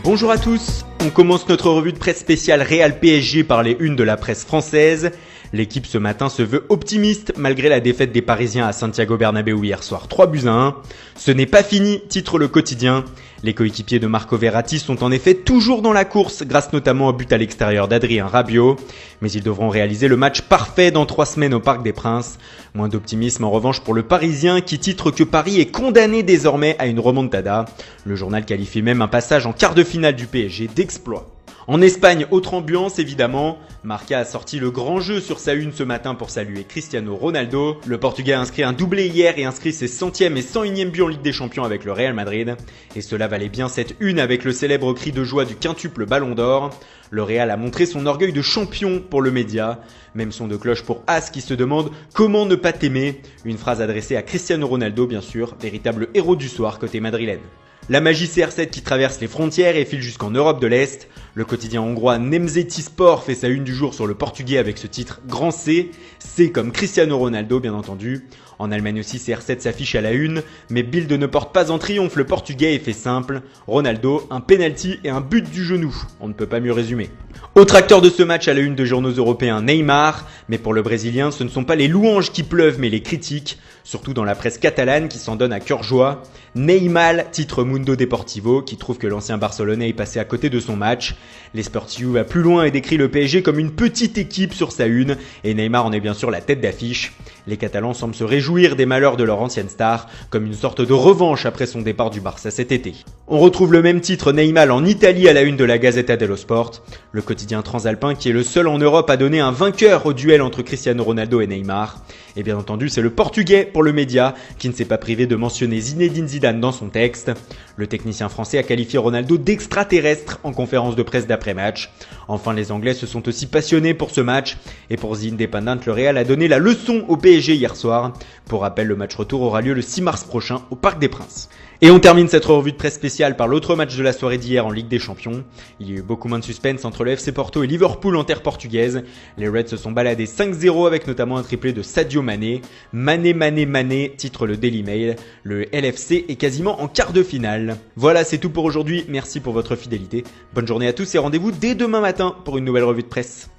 Bonjour à tous, on commence notre revue de presse spéciale Real PSG par les unes de la presse française. L'équipe ce matin se veut optimiste malgré la défaite des Parisiens à Santiago Bernabéu hier soir 3-1. Ce n'est pas fini, titre le quotidien. Les coéquipiers de Marco Verratti sont en effet toujours dans la course grâce notamment au but à l'extérieur d'Adrien Rabiot. Mais ils devront réaliser le match parfait dans 3 semaines au Parc des Princes. Moins d'optimisme en revanche pour le Parisien qui titre que Paris est condamné désormais à une remontada. Le journal qualifie même un passage en quart de finale du PSG d'exploit. En Espagne, autre ambiance évidemment, Marca a sorti le grand jeu sur sa une ce matin pour saluer Cristiano Ronaldo. Le Portugais a inscrit un doublé hier et inscrit ses 100e et 101e buts en Ligue des Champions avec le Real Madrid. Et cela valait bien cette une avec le célèbre cri de joie du quintuple Ballon d'Or. Le Real a montré son orgueil de champion pour le média. Même son de cloche pour As qui se demande comment ne pas t'aimer. Une phrase adressée à Cristiano Ronaldo bien sûr, véritable héros du soir côté madrilène. La magie CR7 qui traverse les frontières et file jusqu'en Europe de l'Est. Le quotidien hongrois Nemzeti Sport fait sa une du jour sur le portugais avec ce titre Grand C. C comme Cristiano Ronaldo bien entendu. En Allemagne aussi CR7 s'affiche à la une, mais Bild ne porte pas en triomphe le portugais et fait simple. Ronaldo, un penalty et un but du genou. On ne peut pas mieux résumer. Autre acteur de ce match à la une de journaux européens, Neymar. Mais pour le Brésilien, ce ne sont pas les louanges qui pleuvent mais les critiques. Surtout dans la presse catalane qui s'en donne à cœur joie. Neymar, titre Mundo Deportivo, qui trouve que l'ancien Barcelonais est passé à côté de son match. L'Esportiu va plus loin et décrit le PSG comme une petite équipe sur sa une. Et Neymar en est bien sûr la tête d'affiche. Les Catalans semblent se réjouir des malheurs de leur ancienne star, comme une sorte de revanche après son départ du Barça cet été. On retrouve le même titre Neymar en Italie à la une de la Gazzetta dello Sport, le quotidien transalpin qui est le seul en Europe à donner un vainqueur au duel entre Cristiano Ronaldo et Neymar. Et bien entendu, c'est le portugais pour le média qui ne s'est pas privé de mentionner Zinedine Zidane dans son texte. Le technicien français a qualifié Ronaldo d'extraterrestre en conférence de presse d'après-match. Enfin, les Anglais se sont aussi passionnés pour ce match. Et pour The Independent, le Real a donné la leçon au PSG hier soir. Pour rappel, le match retour aura lieu le 6 mars prochain au Parc des Princes. Et on termine cette revue de presse spéciale par l'autre match de la soirée d'hier en Ligue des Champions. Il y a eu beaucoup moins de suspense entre le FC Porto et Liverpool en terre portugaise. Les Reds se sont baladés 5-0 avec notamment un triplé de Sadio Mané. Mané, titre le Daily Mail. Le LFC est quasiment en quart de finale. Voilà, c'est tout pour aujourd'hui. Merci pour votre fidélité. Bonne journée à tous et rendez-vous dès demain matin pour une nouvelle revue de presse.